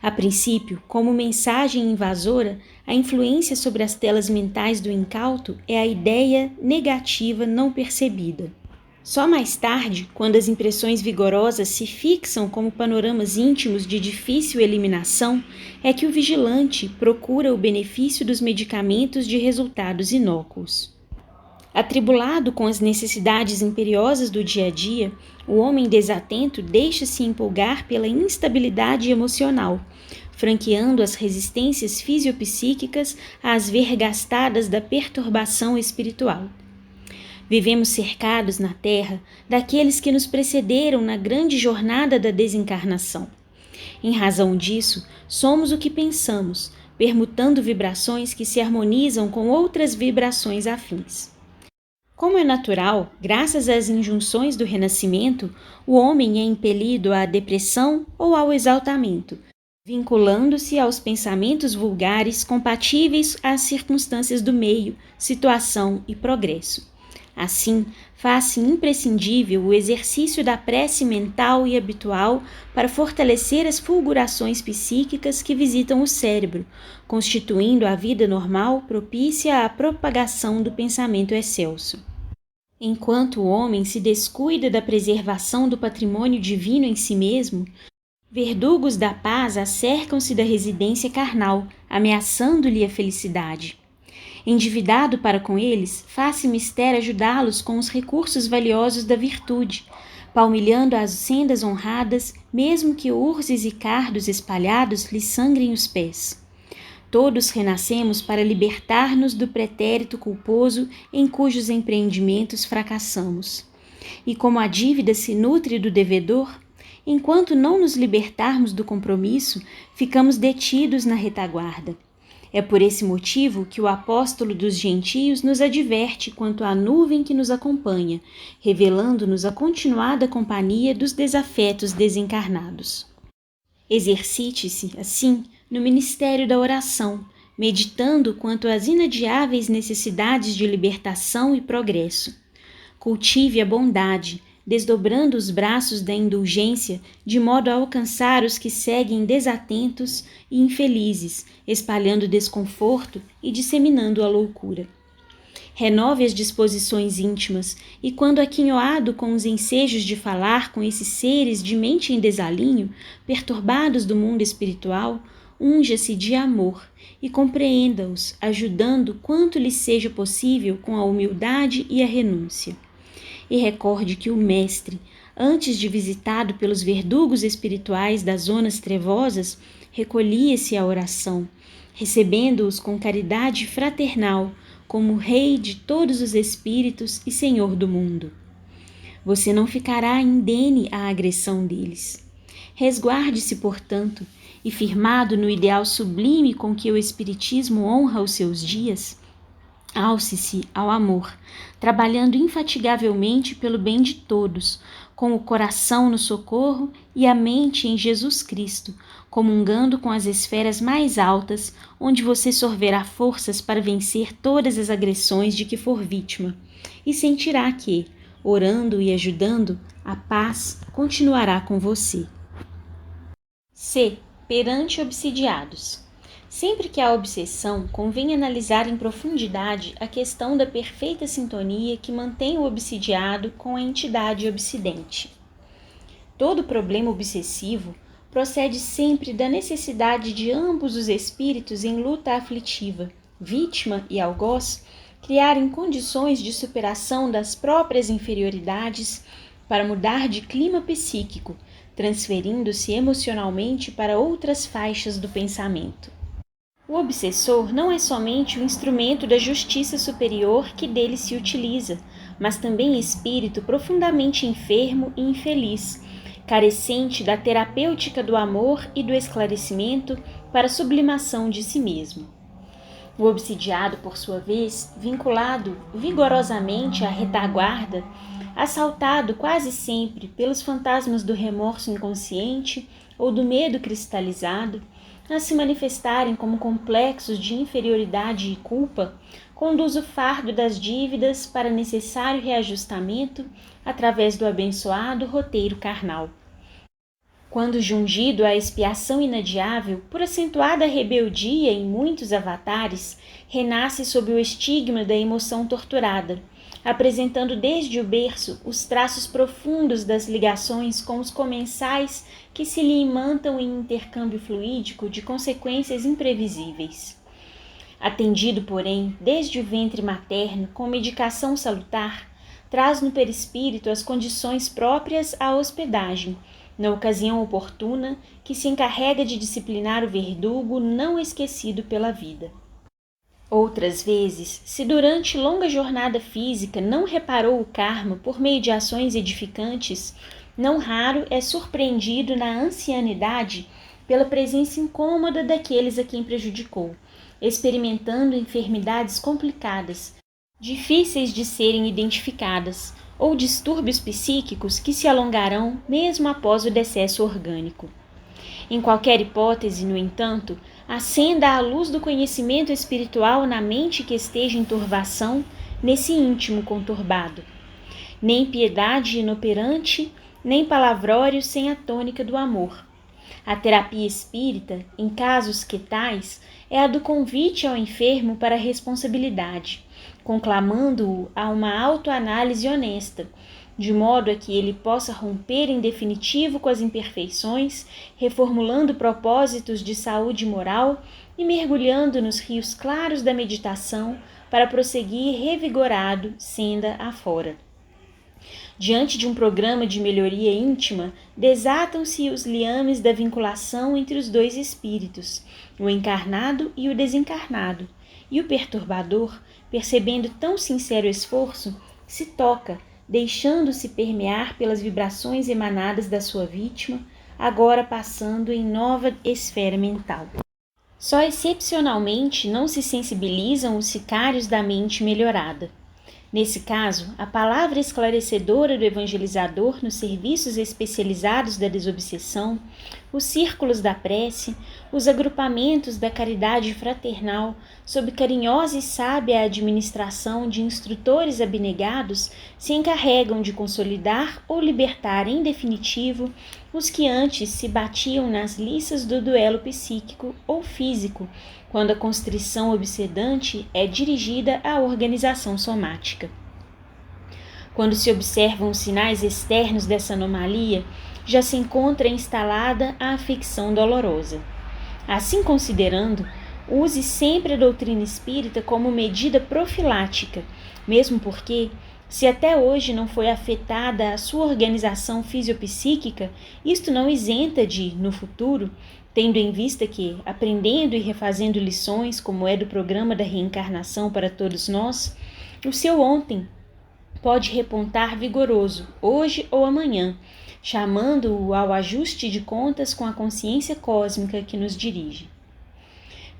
A princípio, como mensagem invasora, a influência sobre as telas mentais do incauto é a ideia negativa não percebida. Só mais tarde, quando as impressões vigorosas se fixam como panoramas íntimos de difícil eliminação, é que o vigilante procura o benefício dos medicamentos de resultados inócuos. Atribulado com as necessidades imperiosas do dia a dia, o homem desatento deixa-se empolgar pela instabilidade emocional, franqueando as resistências fisiopsíquicas às vergastadas da perturbação espiritual. Vivemos cercados na Terra daqueles que nos precederam na grande jornada da desencarnação. Em razão disso, somos o que pensamos, permutando vibrações que se harmonizam com outras vibrações afins. Como é natural, graças às injunções do renascimento, o homem é impelido à depressão ou ao exaltamento, vinculando-se aos pensamentos vulgares compatíveis às circunstâncias do meio, situação e progresso. Assim, faz-se imprescindível o exercício da prece mental e habitual para fortalecer as fulgurações psíquicas que visitam o cérebro, constituindo a vida normal propícia à propagação do pensamento excelso. Enquanto o homem se descuida da preservação do patrimônio divino em si mesmo, verdugos da paz acercam-se da residência carnal, ameaçando-lhe a felicidade. Endividado para com eles, faz-se mister ajudá-los com os recursos valiosos da virtude, palmilhando as sendas honradas, mesmo que urzes e cardos espalhados lhes sangrem os pés. Todos renascemos para libertar-nos do pretérito culposo em cujos empreendimentos fracassamos. E como a dívida se nutre do devedor, enquanto não nos libertarmos do compromisso, ficamos detidos na retaguarda. É por esse motivo que o apóstolo dos gentios nos adverte quanto à nuvem que nos acompanha, revelando-nos a continuada companhia dos desafetos desencarnados. Exercite-se, assim, no ministério da oração, meditando quanto às inadiáveis necessidades de libertação e progresso. Cultive a bondade, desdobrando os braços da indulgência, de modo a alcançar os que seguem desatentos e infelizes, espalhando desconforto e disseminando a loucura. Renove as disposições íntimas e, quando aquinhoado com os ensejos de falar com esses seres de mente em desalinho, perturbados do mundo espiritual, unja-se de amor e compreenda-os, ajudando quanto lhe seja possível com a humildade e a renúncia. E recorde que o Mestre, antes de visitado pelos verdugos espirituais das zonas trevosas, recolhia-se à oração, recebendo-os com caridade fraternal, como Rei de todos os espíritos e Senhor do mundo. Você não ficará indene à agressão deles. Resguarde-se, portanto, e firmado no ideal sublime com que o Espiritismo honra os seus dias, alce-se ao amor, trabalhando infatigavelmente pelo bem de todos, com o coração no socorro e a mente em Jesus Cristo, comungando com as esferas mais altas, onde você sorverá forças para vencer todas as agressões de que for vítima, e sentirá que, orando e ajudando, a paz continuará com você. C. Perante obsidiados. Sempre que há obsessão, convém analisar em profundidade a questão da perfeita sintonia que mantém o obsidiado com a entidade obsidente. Todo problema obsessivo procede sempre da necessidade de ambos os espíritos em luta aflitiva, vítima e algoz, criarem condições de superação das próprias inferioridades para mudar de clima psíquico, transferindo-se emocionalmente para outras faixas do pensamento. O obsessor não é somente o instrumento da justiça superior que dele se utiliza, mas também espírito profundamente enfermo e infeliz, carecente da terapêutica do amor e do esclarecimento para a sublimação de si mesmo. O obsidiado, por sua vez, vinculado vigorosamente à retaguarda, assaltado quase sempre pelos fantasmas do remorso inconsciente ou do medo cristalizado, a se manifestarem como complexos de inferioridade e culpa, conduz o fardo das dívidas para necessário reajustamento através do abençoado roteiro carnal. Quando jungido à expiação inadiável, por acentuada rebeldia em muitos avatares, renasce sob o estigma da emoção torturada, apresentando desde o berço os traços profundos das ligações com os comensais que se lhe imantam em intercâmbio fluídico de consequências imprevisíveis. Atendido, porém, desde o ventre materno com medicação salutar, traz no perispírito as condições próprias à hospedagem, na ocasião oportuna, que se encarrega de disciplinar o verdugo não esquecido pela vida. Outras vezes, se durante longa jornada física não reparou o karma por meio de ações edificantes, não raro é surpreendido na ancianidade pela presença incômoda daqueles a quem prejudicou, experimentando enfermidades complicadas, difíceis de serem identificadas, ou distúrbios psíquicos que se alongarão mesmo após o decesso orgânico. Em qualquer hipótese, no entanto, acenda a luz do conhecimento espiritual na mente que esteja em turvação, nesse íntimo conturbado. Nem piedade inoperante, nem palavrório sem a tônica do amor. A terapia espírita, em casos que tais, é a do convite ao enfermo para a responsabilidade, conclamando-o a uma autoanálise honesta, de modo a que ele possa romper em definitivo com as imperfeições, reformulando propósitos de saúde moral e mergulhando nos rios claros da meditação para prosseguir revigorado, senda afora. Diante de um programa de melhoria íntima, desatam-se os liames da vinculação entre os dois espíritos, o encarnado e o desencarnado, e o perturbador, percebendo tão sincero esforço, se toca, deixando-se permear pelas vibrações emanadas da sua vítima, agora passando em nova esfera mental. Só excepcionalmente não se sensibilizam os sicários da mente melhorada. Nesse caso, a palavra esclarecedora do evangelizador nos serviços especializados da desobsessão, os círculos da prece, os agrupamentos da caridade fraternal, sob carinhosa e sábia administração de instrutores abnegados, se encarregam de consolidar ou libertar em definitivo os que antes se batiam nas liças do duelo psíquico ou físico, quando a constrição obsedante é dirigida à organização somática. Quando se observam os sinais externos dessa anomalia, já se encontra instalada a afecção dolorosa. Assim considerando, use sempre a doutrina espírita como medida profilática, mesmo porque, se até hoje não foi afetada a sua organização fisiopsíquica, isto não isenta de, no futuro, tendo em vista que, aprendendo e refazendo lições, como é do programa da reencarnação para todos nós, o seu ontem pode repontar vigoroso, hoje ou amanhã, chamando-o ao ajuste de contas com a consciência cósmica que nos dirige.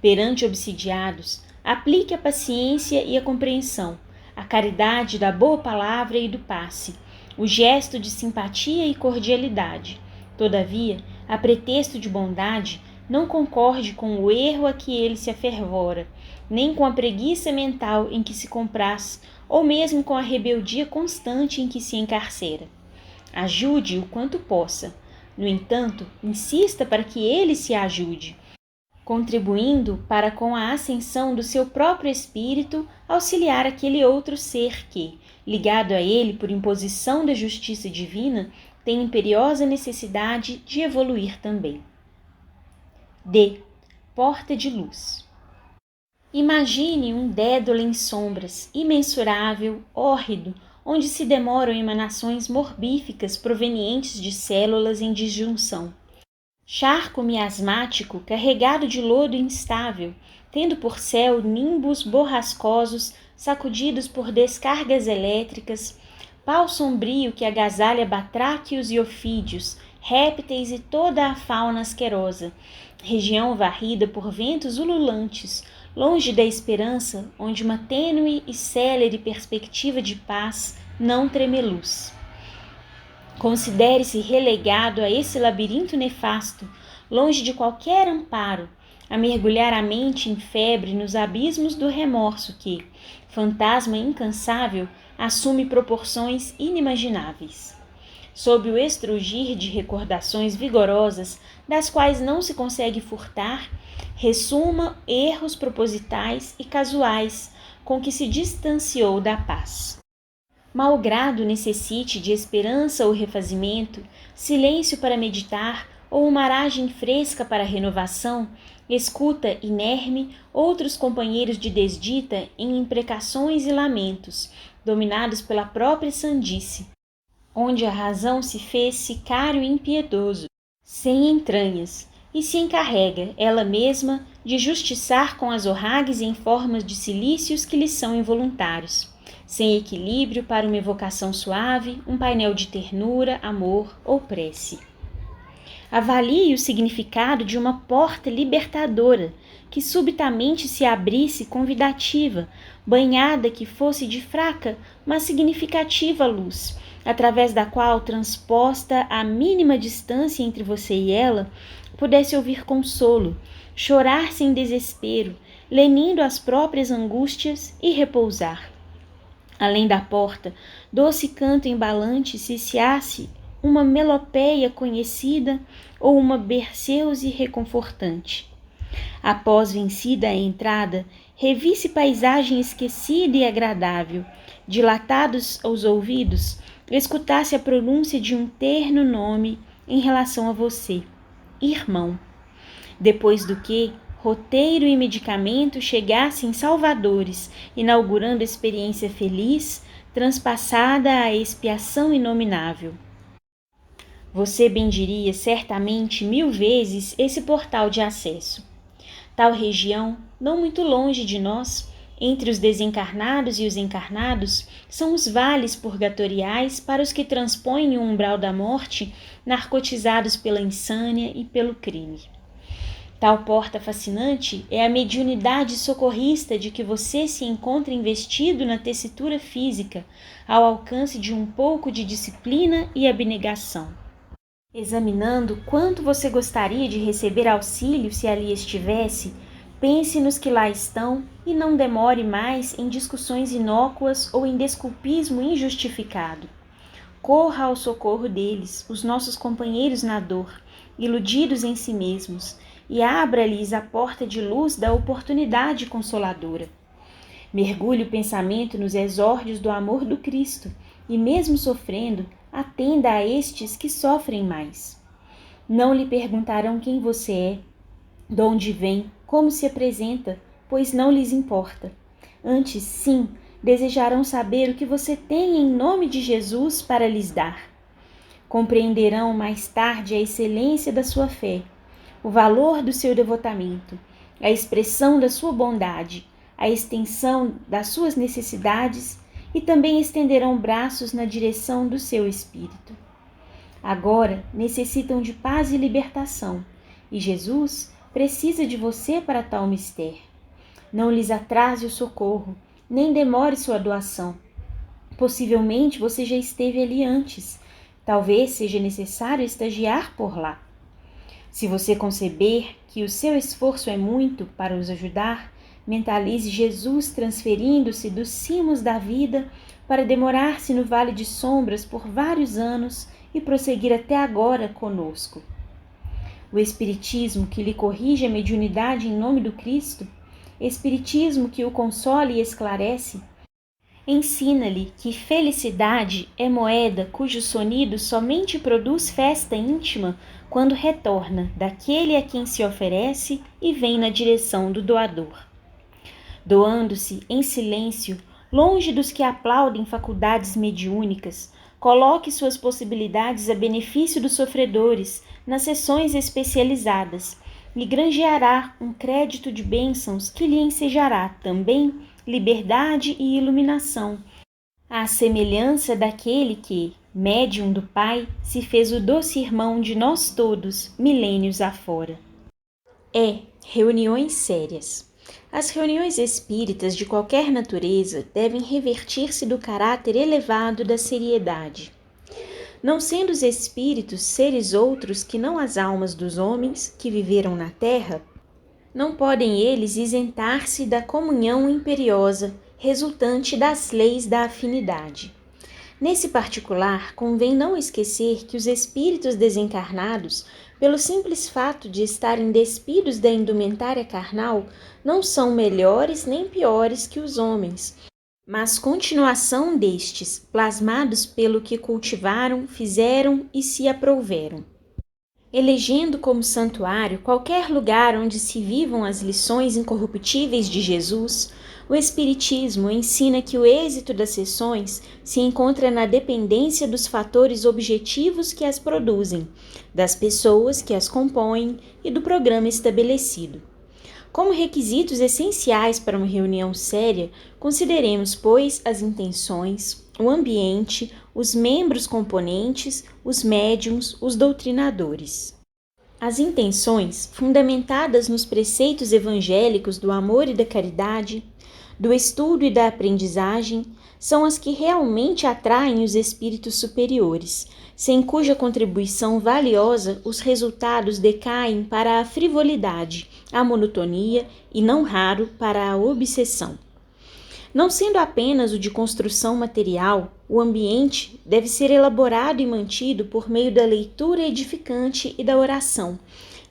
Perante obsidiados, aplique a paciência e a compreensão, a caridade da boa palavra e do passe, o gesto de simpatia e cordialidade. Todavia, a pretexto de bondade, não concorde com o erro a que ele se afervora, nem com a preguiça mental em que se compraz, ou mesmo com a rebeldia constante em que se encarcera. Ajude-o quanto possa. No entanto, insista para que ele se ajude, contribuindo para, com a ascensão do seu próprio espírito, auxiliar aquele outro ser que, ligado a ele por imposição da justiça divina, tem imperiosa necessidade de evoluir também. D. Porta de luz. Imagine um dédalo em sombras, imensurável, hórrido, onde se demoram emanações morbíficas provenientes de células em disjunção. Charco miasmático carregado de lodo instável, tendo por céu nimbos borrascosos sacudidos por descargas elétricas, pau sombrio que agasalha batráquios e ofídeos, répteis e toda a fauna asquerosa, região varrida por ventos ululantes, longe da esperança, onde uma tênue e célere perspectiva de paz não tremeluz. Considere-se relegado a esse labirinto nefasto, longe de qualquer amparo, a mergulhar a mente em febre nos abismos do remorso que, fantasma incansável, assume proporções inimagináveis. sob o estrugir de recordações vigorosas, das quais não se consegue furtar, ressuma erros propositais e casuais com que se distanciou da paz. Malgrado necessite de esperança ou refazimento, silêncio para meditar ou uma aragem fresca para renovação, escuta inerme outros companheiros de desdita em imprecações e lamentos, dominados pela própria sandice, onde a razão se fez sicário impiedoso, sem entranhas, e se encarrega, ela mesma, de justiçar com azorragues em formas de cilícios que lhe são involuntários, sem equilíbrio para uma evocação suave, um painel de ternura, amor ou prece. Avalie o significado de uma porta libertadora, que subitamente se abrisse convidativa, banhada que fosse de fraca, mas significativa luz, através da qual, transposta a mínima distância entre você e ela, pudesse ouvir consolo, chorar sem desespero, lenindo as próprias angústias e repousar. Além da porta, doce canto embalante ciciasse uma melopeia conhecida ou uma berceuse reconfortante. Após vencida a entrada, revisse paisagem esquecida e agradável, dilatados aos ouvidos, escutasse a pronúncia de um terno nome em relação a você, irmão. Depois do que, roteiro e medicamento chegassem salvadores, inaugurando experiência feliz, transpassada à expiação inominável. Você bendiria certamente 1000 vezes esse portal de acesso. Tal região, não muito longe de nós, entre os desencarnados e os encarnados, são os vales purgatoriais para os que transpõem o umbral da morte, narcotizados pela insânia e pelo crime. Tal porta fascinante é a mediunidade socorrista de que você se encontra investido na tessitura física, ao alcance de um pouco de disciplina e abnegação. Examinando quanto você gostaria de receber auxílio se ali estivesse, pense nos que lá estão e não demore mais em discussões inócuas ou em desculpismo injustificado. Corra ao socorro deles, os nossos companheiros na dor, iludidos em si mesmos, e abra-lhes a porta de luz da oportunidade consoladora. Mergulhe o pensamento nos exórdios do amor do Cristo e, mesmo sofrendo, atenda a estes que sofrem mais. Não lhe perguntarão quem você é, de onde vem, como se apresenta, pois não lhes importa. Antes, sim, desejarão saber o que você tem em nome de Jesus para lhes dar. Compreenderão mais tarde a excelência da sua fé, o valor do seu devotamento, a expressão da sua bondade, a extensão das suas necessidades e também estenderão braços na direção do seu espírito. Agora necessitam de paz e libertação, e Jesus precisa de você para tal mistério. Não lhes atrase o socorro, nem demore sua doação. Possivelmente você já esteve ali antes, talvez seja necessário estagiar por lá. Se você conceber que o seu esforço é muito para os ajudar, mentalize Jesus transferindo-se dos cimos da vida para demorar-se no vale de sombras por vários anos e prosseguir até agora conosco. O Espiritismo que lhe corrige a mediunidade em nome do Cristo, Espiritismo que o console e esclarece, ensina-lhe que felicidade é moeda cujo sonido somente produz festa íntima quando retorna daquele a quem se oferece e vem na direção do doador. Doando-se em silêncio, longe dos que aplaudem faculdades mediúnicas, coloque suas possibilidades a benefício dos sofredores nas sessões especializadas e granjeará um crédito de bênçãos que lhe ensejará também liberdade e iluminação, à semelhança daquele que, médium do Pai, se fez o doce irmão de nós todos, milênios afora. Reuniões sérias. As reuniões espíritas de qualquer natureza devem revertir-se do caráter elevado da seriedade. Não sendo os espíritos seres outros que não as almas dos homens que viveram na terra, não podem eles isentar-se da comunhão imperiosa resultante das leis da afinidade. Nesse particular, convém não esquecer que os espíritos desencarnados, pelo simples fato de estarem despidos da indumentária carnal, não são melhores nem piores que os homens, mas continuação destes, plasmados pelo que cultivaram, fizeram e se aprouveram. Elegendo como santuário qualquer lugar onde se vivam as lições incorruptíveis de Jesus, o Espiritismo ensina que o êxito das sessões se encontra na dependência dos fatores objetivos que as produzem, das pessoas que as compõem e do programa estabelecido. Como requisitos essenciais para uma reunião séria, consideremos, pois, as intenções, o ambiente, os membros componentes, os médiuns, os doutrinadores. As intenções, fundamentadas nos preceitos evangélicos do amor e da caridade, do estudo e da aprendizagem, são as que realmente atraem os espíritos superiores, sem cuja contribuição valiosa os resultados decaem para a frivolidade, a monotonia e, não raro, para a obsessão. Não sendo apenas o de construção material, o ambiente deve ser elaborado e mantido por meio da leitura edificante e da oração,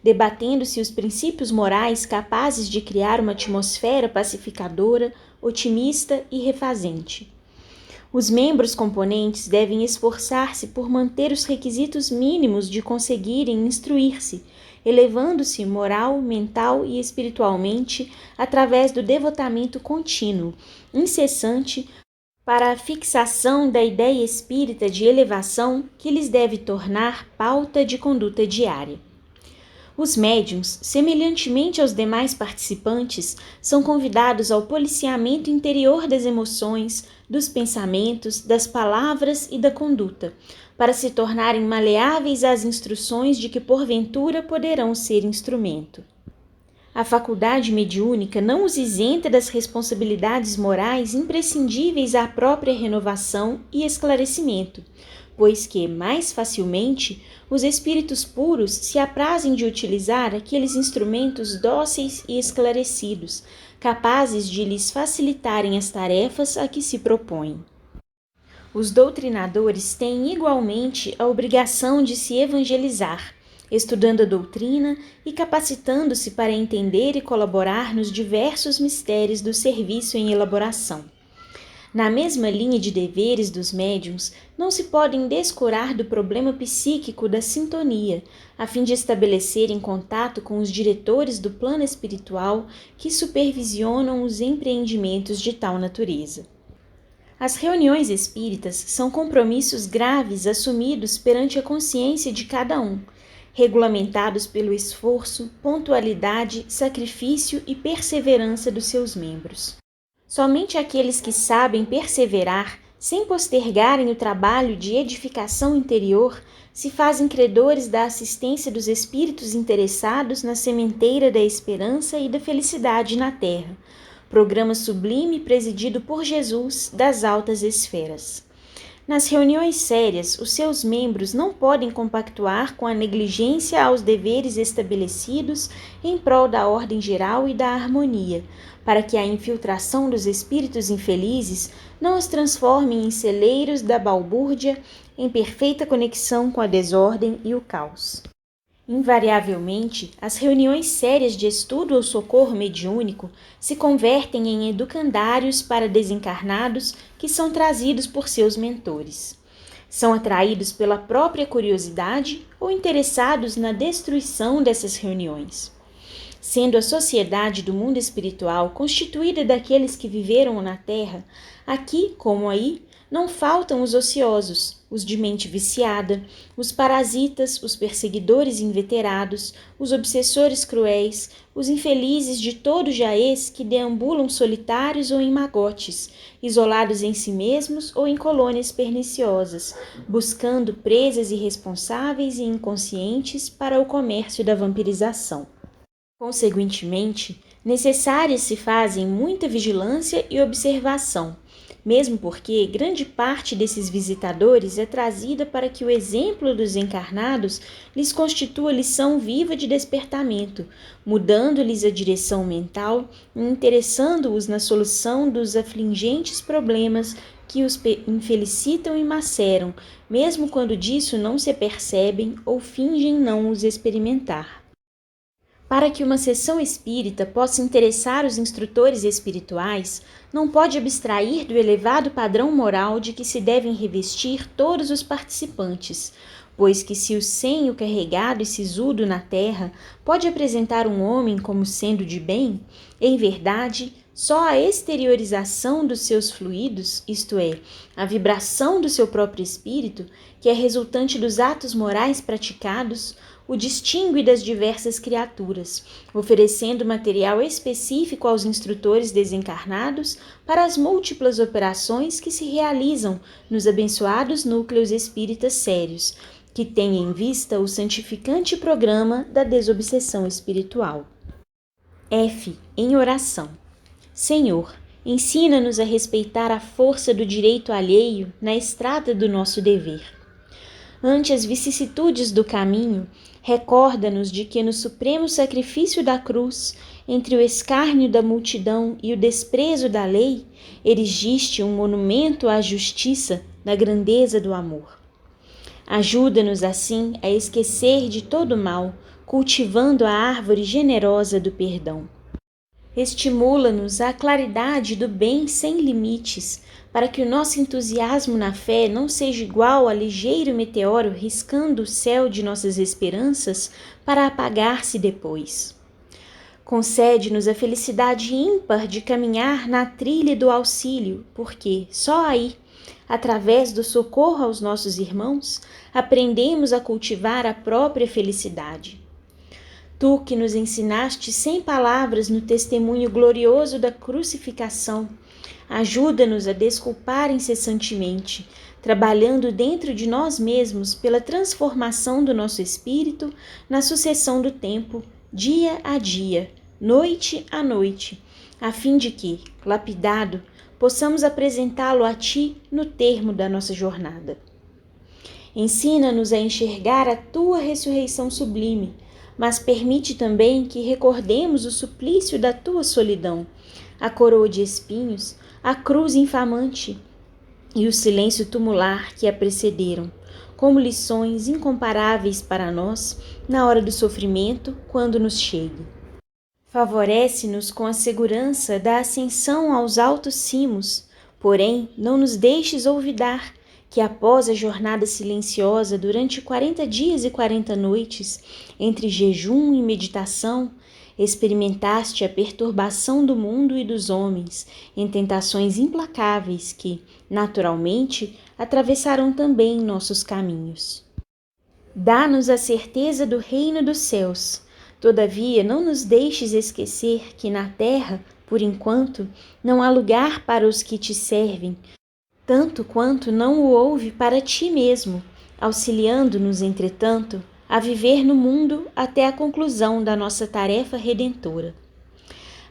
debatendo-se os princípios morais capazes de criar uma atmosfera pacificadora, otimista e refazente. Os membros componentes devem esforçar-se por manter os requisitos mínimos de conseguirem instruir-se, elevando-se moral, mental e espiritualmente através do devotamento contínuo, incessante, para a fixação da ideia espírita de elevação que lhes deve tornar pauta de conduta diária. Os médiuns, semelhantemente aos demais participantes, são convidados ao policiamento interior das emoções, dos pensamentos, das palavras e da conduta, para se tornarem maleáveis às instruções de que porventura poderão ser instrumento. A faculdade mediúnica não os isenta das responsabilidades morais imprescindíveis à própria renovação e esclarecimento, pois que, mais facilmente, os espíritos puros se aprazem de utilizar aqueles instrumentos dóceis e esclarecidos, capazes de lhes facilitarem as tarefas a que se propõem. Os doutrinadores têm igualmente a obrigação de se evangelizar, estudando a doutrina e capacitando-se para entender e colaborar nos diversos mistérios do serviço em elaboração. Na mesma linha de deveres dos médiuns, não se podem descurar do problema psíquico da sintonia, a fim de estabelecerem contato com os diretores do plano espiritual que supervisionam os empreendimentos de tal natureza. As reuniões espíritas são compromissos graves assumidos perante a consciência de cada um, regulamentados pelo esforço, pontualidade, sacrifício e perseverança dos seus membros. Somente aqueles que sabem perseverar, sem postergarem o trabalho de edificação interior, se fazem credores da assistência dos espíritos interessados na sementeira da esperança e da felicidade na terra, programa sublime presidido por Jesus das altas esferas. Nas reuniões sérias, os seus membros não podem compactuar com a negligência aos deveres estabelecidos em prol da ordem geral e da harmonia, para que a infiltração dos espíritos infelizes não os transforme em celeiros da balbúrdia, em perfeita conexão com a desordem e o caos. Invariavelmente, as reuniões sérias de estudo ou socorro mediúnico se convertem em educandários para desencarnados que são trazidos por seus mentores. São atraídos pela própria curiosidade ou interessados na destruição dessas reuniões. Sendo a sociedade do mundo espiritual constituída daqueles que viveram na Terra, aqui como aí, não faltam os ociosos, os de mente viciada, os parasitas, os perseguidores inveterados, os obsessores cruéis, os infelizes de todo jaez que deambulam solitários ou em magotes, isolados em si mesmos ou em colônias perniciosas, buscando presas irresponsáveis e inconscientes para o comércio da vampirização. Consequentemente, necessárias se fazem muita vigilância e observação, mesmo porque grande parte desses visitadores é trazida para que o exemplo dos encarnados lhes constitua lição viva de despertamento, mudando-lhes a direção mental e interessando-os na solução dos afligentes problemas que os infelicitam e maceram, mesmo quando disso não se apercebem ou fingem não os experimentar. Para que uma sessão espírita possa interessar os instrutores espirituais, não pode abstrair do elevado padrão moral de que se devem revestir todos os participantes, pois que se o senho carregado e sisudo na terra pode apresentar um homem como sendo de bem, em verdade, só a exteriorização dos seus fluidos, isto é, a vibração do seu próprio espírito, que é resultante dos atos morais praticados, o distingue das diversas criaturas, oferecendo material específico aos instrutores desencarnados para as múltiplas operações que se realizam nos abençoados núcleos espíritas sérios, que têm em vista o santificante programa da desobsessão espiritual. F. Em oração. Senhor, ensina-nos a respeitar a força do direito alheio na estrada do nosso dever. Ante as vicissitudes do caminho, recorda-nos de que no supremo sacrifício da cruz, entre o escárnio da multidão e o desprezo da lei, erigiste um monumento à justiça da grandeza do amor. Ajuda-nos, assim, a esquecer de todo o mal, cultivando a árvore generosa do perdão. Estimula-nos à claridade do bem sem limites, para que o nosso entusiasmo na fé não seja igual a ligeiro meteoro riscando o céu de nossas esperanças para apagar-se depois. Concede-nos a felicidade ímpar de caminhar na trilha do auxílio, porque só aí, através do socorro aos nossos irmãos, aprendemos a cultivar a própria felicidade. Tu que nos ensinaste sem palavras no testemunho glorioso da crucificação, ajuda-nos a desculpar incessantemente, trabalhando dentro de nós mesmos pela transformação do nosso espírito na sucessão do tempo, dia a dia, noite a noite, a fim de que, lapidado, possamos apresentá-lo a Ti no termo da nossa jornada. Ensina-nos a enxergar a Tua ressurreição sublime, mas permite também que recordemos o suplício da Tua solidão, a coroa de espinhos, a cruz infamante e o silêncio tumular que a precederam, como lições incomparáveis para nós na hora do sofrimento, quando nos chegue. Favorece-nos com a segurança da ascensão aos altos cimos, porém não nos deixes olvidar que após a jornada silenciosa durante 40 dias e 40 noites, entre jejum e meditação, experimentaste a perturbação do mundo e dos homens, em tentações implacáveis que, naturalmente, atravessaram também nossos caminhos. Dá-nos a certeza do reino dos céus. Todavia, não nos deixes esquecer que na terra, por enquanto, não há lugar para os que te servem, tanto quanto não o houve para ti mesmo, auxiliando-nos, entretanto, a viver no mundo até a conclusão da nossa tarefa redentora.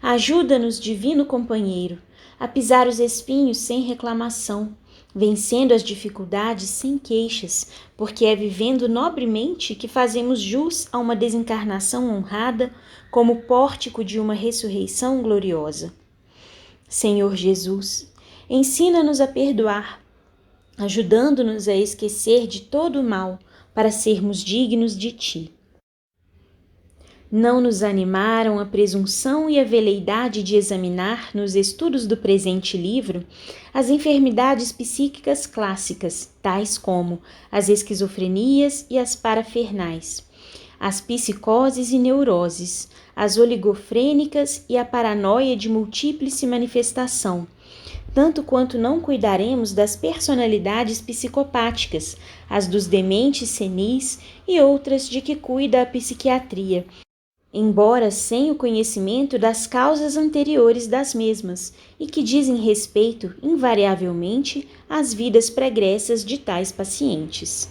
Ajuda-nos, divino companheiro, a pisar os espinhos sem reclamação, vencendo as dificuldades sem queixas, porque é vivendo nobremente que fazemos jus a uma desencarnação honrada como pórtico de uma ressurreição gloriosa. Senhor Jesus, ensina-nos a perdoar, ajudando-nos a esquecer de todo o mal para sermos dignos de Ti. Não nos animaram a presunção e a veleidade de examinar, nos estudos do presente livro, as enfermidades psíquicas clássicas, tais como as esquizofrenias e as parafernais, as psicoses e neuroses, as oligofrênicas e a paranoia de múltiplice manifestação, tanto quanto não cuidaremos das personalidades psicopáticas, as dos dementes senis e outras de que cuida a psiquiatria, embora sem o conhecimento das causas anteriores das mesmas e que dizem respeito, invariavelmente, às vidas pregressas de tais pacientes.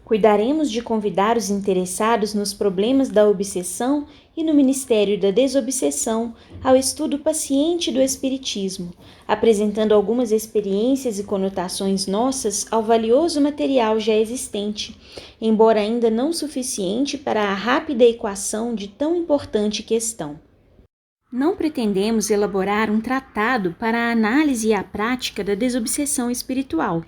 Cuidaremos de convidar os interessados nos problemas da obsessão e no Ministério da Desobsessão ao estudo paciente do Espiritismo, apresentando algumas experiências e conotações nossas ao valioso material já existente, embora ainda não suficiente para a rápida equação de tão importante questão. Não pretendemos elaborar um tratado para a análise e a prática da desobsessão espiritual.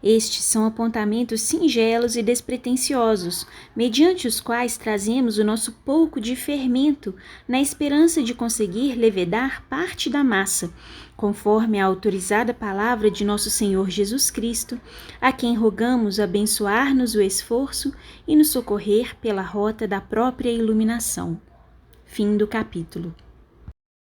Estes são apontamentos singelos e despretensiosos, mediante os quais trazemos o nosso pouco de fermento, na esperança de conseguir levedar parte da massa, conforme a autorizada palavra de nosso Senhor Jesus Cristo, a quem rogamos abençoar-nos o esforço e nos socorrer pela rota da própria iluminação. Fim do capítulo.